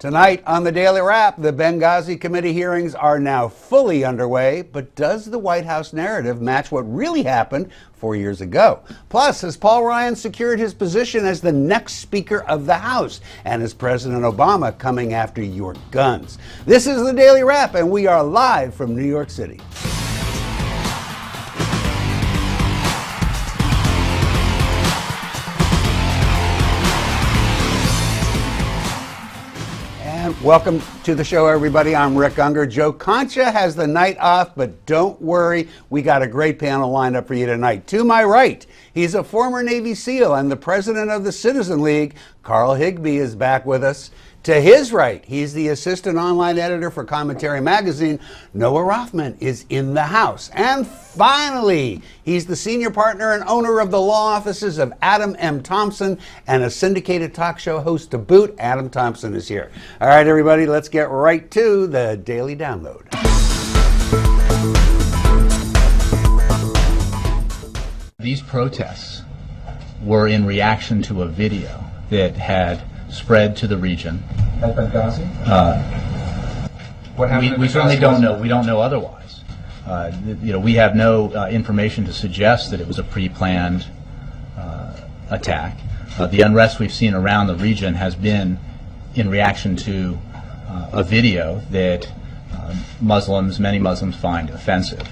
Tonight on the Daily Wrap, the Benghazi committee hearings are now fully underway, but does the White House narrative match what really happened 4 years ago? Plus, has Paul Ryan secured his position as the next Speaker of the House? And is President Obama coming after your guns? This is the Daily Wrap, and we are live from New York City. Welcome to the show, everybody. I'm Rick Unger. Joe Concha has the night off, but don't worry, we got a great panel lined up for you tonight. To my right, he's a former Navy SEAL and the president of the Citizen League. Carl Higbie is back with us. To his right, he's the assistant online editor for Commentary Magazine. Noah Rothman is in the house. And finally, he's the senior partner and owner of the law offices of Adam M. Thompson and a syndicated talk show host to boot. Adam Thompson is here. All right, everybody, let's get right to the Daily Download. These protests were in reaction to a video that had spread to the region. At Benghazi? What happened? We certainly don't know. We don't know otherwise. We have no information to suggest that it was a pre-planned attack. The unrest we've seen around the region has been in reaction to a video that many Muslims find offensive.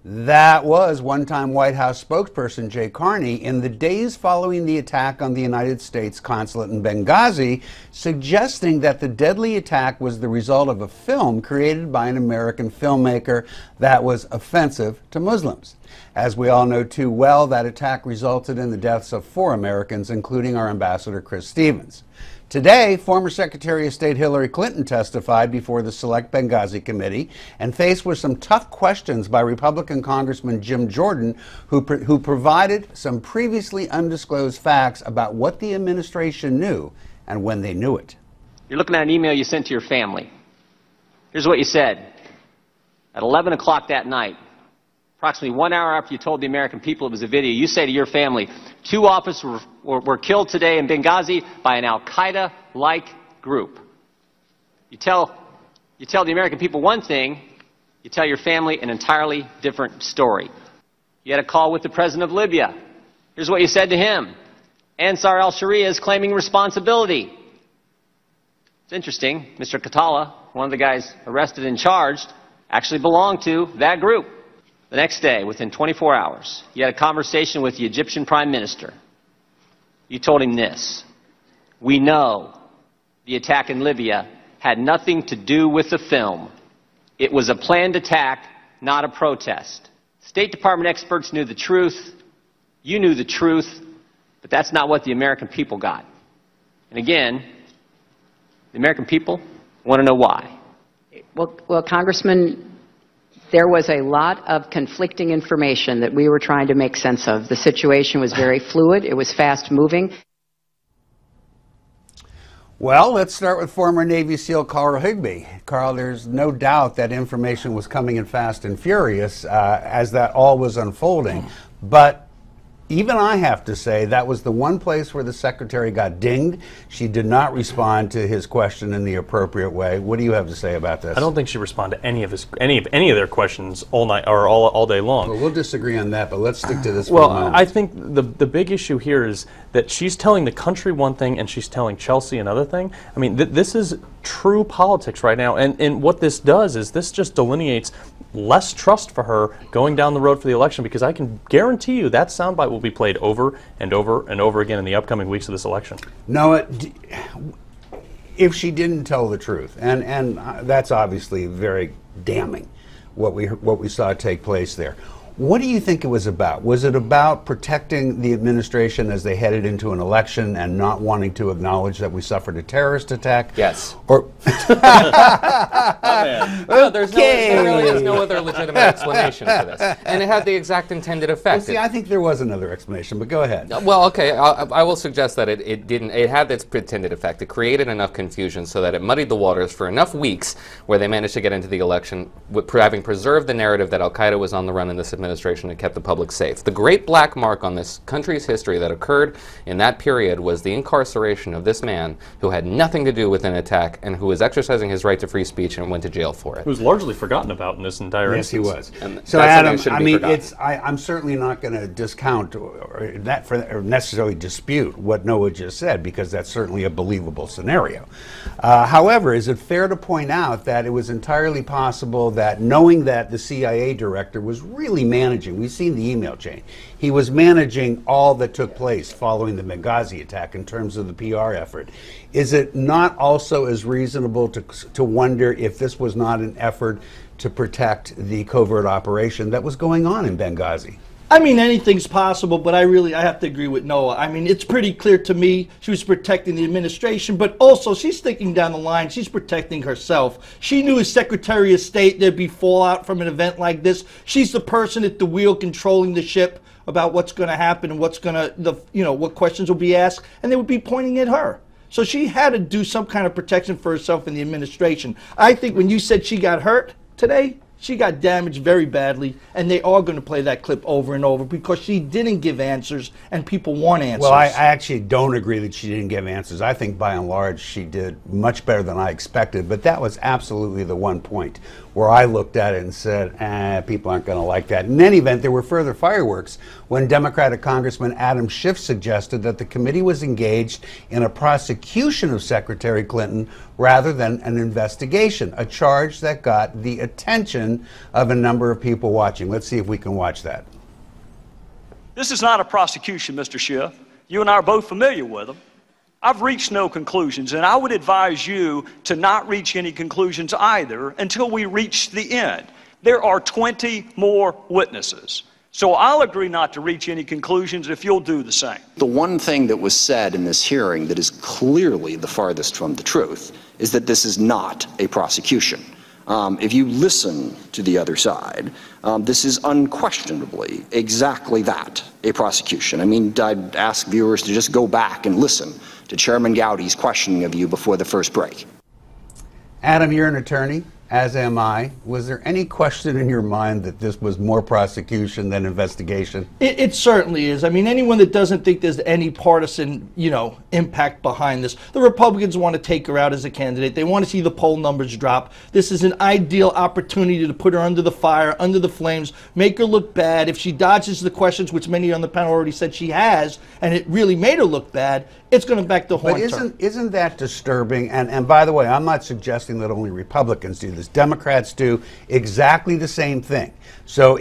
That was one-time White House spokesperson Jay Carney in the days following the attack on the United States consulate in Benghazi, suggesting that the deadly attack was the result of a film created by an American filmmaker that was offensive to Muslims. As we all know too well, that attack resulted in the deaths of 4 Americans, including our ambassador, Chris Stevens. Today, former Secretary of State Hillary Clinton testified before the Select Benghazi Committee and faced with some tough questions by Republican Congressman Jim Jordan, who provided some previously undisclosed facts about what the administration knew and when they knew it. You're looking at an email you sent to your family. Here's what you said. At 11 o'clock that night, approximately 1 hour after you told the American people it was a video, you say to your family, 2 officers were killed today in Benghazi by an Al-Qaeda-like group. You tell the American people one thing, you tell your family an entirely different story. You had a call with the president of Libya. Here's what you said to him. Ansar al-Sharia is claiming responsibility. It's interesting, Mr. Katala, one of the guys arrested and charged, actually belonged to that group. The next day, within 24 hours, you had a conversation with the Egyptian Prime Minister. You told him this: we know the attack in Libya had nothing to do with the film. It was a planned attack, not a protest. State Department experts knew the truth. You knew the truth, but that's not what the American people got. And again, the American people want to know why. Well, Congressman, there was a lot of conflicting information that we were trying to make sense of. The situation was very fluid. It was fast-moving. Well, let's start with former Navy SEAL Carl Higbie. Carl, there's no doubt that information was coming in fast and furious as that all was unfolding. But even I have to say that was the one place where the secretary got dinged. She did not respond to his question in the appropriate way. What do you have to say about this? I don't think she responded to any of their questions all night or all day long. Well, we'll disagree on that, but let's stick to this for Well, a moment. I think the big issue here is that she's telling the country one thing and she's telling Chelsea another thing. I mean, this is true politics right now, and what this does is this just delineates less trust for her going down the road for the election, because I can guarantee you that soundbite will be played over and over and over again in the upcoming weeks of this election. No, if she didn't tell the truth, and that's obviously very damning, what we saw take place there. What do you think it was about? Was it about protecting the administration as they headed into an election and not wanting to acknowledge that we suffered a terrorist attack? Yes. Or no, there really is no other legitimate explanation for this. And it had the exact intended effect. Well, see, I think there was another explanation, but go ahead. Well, okay, I will suggest that it didn't. It had its intended effect. It created enough confusion so that it muddied the waters for enough weeks where they managed to get into the election, having preserved the narrative that Al-Qaeda was on the run in this administration. administration and kept the public safe. The great black mark on this country's history that occurred in that period was the incarceration of this man who had nothing to do with an attack and who was exercising his right to free speech and went to jail for it. It was largely forgotten about in this entire Yes, he instance. was. And So, that's Adam, something that I shouldn't be mean, forgotten. I'm certainly not going to discount or necessarily dispute what Noah just said, because that's certainly a believable scenario. However, is it fair to point out that it was entirely possible that, knowing that the CIA director was really managing, we've seen the email chain, he was managing all that took place following the Benghazi attack in terms of the PR effort. Is it not also as reasonable to wonder if this was not an effort to protect the covert operation that was going on in Benghazi? I mean, anything's possible, but I have to agree with Noah. I mean, it's pretty clear to me she was protecting the administration, but also she's thinking down the line, she's protecting herself. She knew as Secretary of State there'd be fallout from an event like this. She's the person at the wheel controlling the ship about what's going to happen and what's going to, what questions will be asked, and they would be pointing at her. So she had to do some kind of protection for herself in the administration. I think when you said she got hurt today, she got damaged very badly, and they are going to play that clip over and over because she didn't give answers, and people want answers. Well, I actually don't agree that she didn't give answers. I think by and large she did much better than I expected, but that was absolutely the one point where I looked at it and said, people aren't going to like that. In any event, there were further fireworks when Democratic Congressman Adam Schiff suggested that the committee was engaged in a prosecution of Secretary Clinton rather than an investigation, a charge that got the attention of a number of people watching. Let's see if we can watch that. This is not a prosecution, Mr. Schiff. You and I are both familiar with them. I've reached no conclusions, and I would advise you to not reach any conclusions either until we reach the end. There are 20 more witnesses. So I'll agree not to reach any conclusions if you'll do the same. The one thing that was said in this hearing that is clearly the farthest from the truth is that this is not a prosecution. If you listen to the other side, this is unquestionably exactly that, a prosecution. I mean, I'd ask viewers to just go back and listen to Chairman Gowdy's questioning of you before the first break. Adam, you're an attorney, as am I. Was there any question in your mind that this was more prosecution than investigation? It certainly is. I mean, anyone that doesn't think there's any partisan, impact behind this, the Republicans want to take her out as a candidate. They want to see the poll numbers drop. This is an ideal opportunity to put her under the fire, under the flames, make her look bad. If she dodges the questions, which many on the panel already said she has, and it really made her look bad, it's going to back the haunt her. But isn't that disturbing? And by the way, I'm not suggesting that only Republicans do this. Democrats do exactly the same thing. So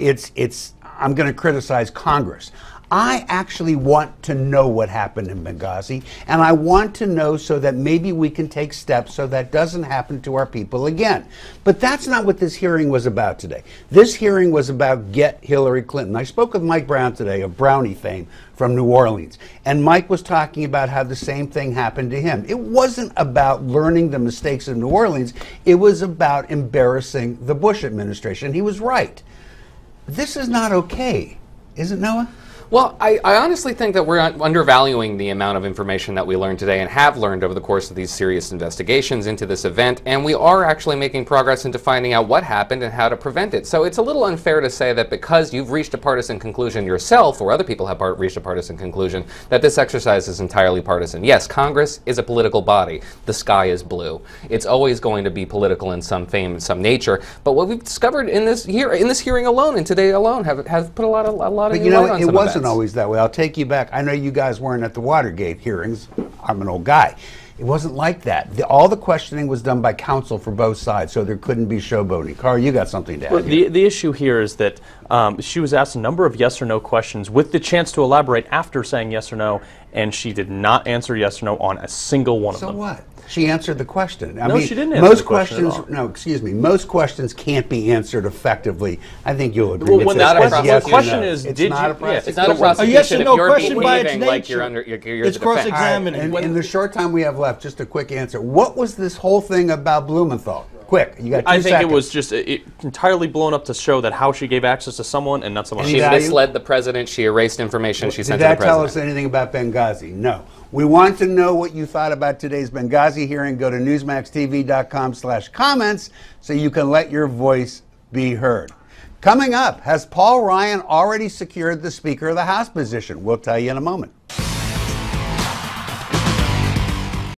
I'm going to criticize Congress. I actually want to know what happened in Benghazi, and I want to know so that maybe we can take steps so that doesn't happen to our people again. But that's not what this hearing was about today. This hearing was about get Hillary Clinton. I spoke with Mike Brown today of Brownie fame from New Orleans, and Mike was talking about how the same thing happened to him. It wasn't about learning the mistakes of New Orleans. It was about embarrassing the Bush administration. He was right. This is not okay, is it, Noah? Well, I honestly think that we're undervaluing the amount of information that we learned today and have learned over the course of these serious investigations into this event, and we are actually making progress into finding out what happened and how to prevent it. So it's a little unfair to say that because you've reached a partisan conclusion yourself, or other people have reached a partisan conclusion, that this exercise is entirely partisan. Yes, Congress is a political body. The sky is blue. It's always going to be political in some fame and some nature, but what we've discovered in this hearing alone, and today alone, have put a lot of new light on some events. It wasn't always that way. I'll take you back. I know you guys weren't at the Watergate hearings. I'm an old guy. It wasn't like that. All the questioning was done by counsel for both sides, so there couldn't be showboating. Carl, you got something to add. Well, the issue here is that she was asked a number of yes or no questions with the chance to elaborate after saying yes or no, and she did not answer yes or no on a single one of them. So what? She answered the question. No, she didn't answer the question at all. No, excuse me. Most questions can't be answered effectively. I think you'll agree. Well, the question is, it's not a prosecution. It's not a prosecution. A yes or no if you're question by its behaving like nature. you're under, you're It's the defense. cross-examining. And in the short time we have left, just a quick answer. What was this whole thing about Blumenthal? Quick, you got 2 seconds. I think it was just entirely blown up to show that how she gave access to someone and not someone else. She misled the president. She erased information she sent to the Did that president. tell us anything about Benghazi? No. We want to know what you thought about today's Benghazi hearing. Go to newsmaxtv.com/comments so you can let your voice be heard. Coming up, has Paul Ryan already secured the Speaker of the House position? We'll tell you in a moment.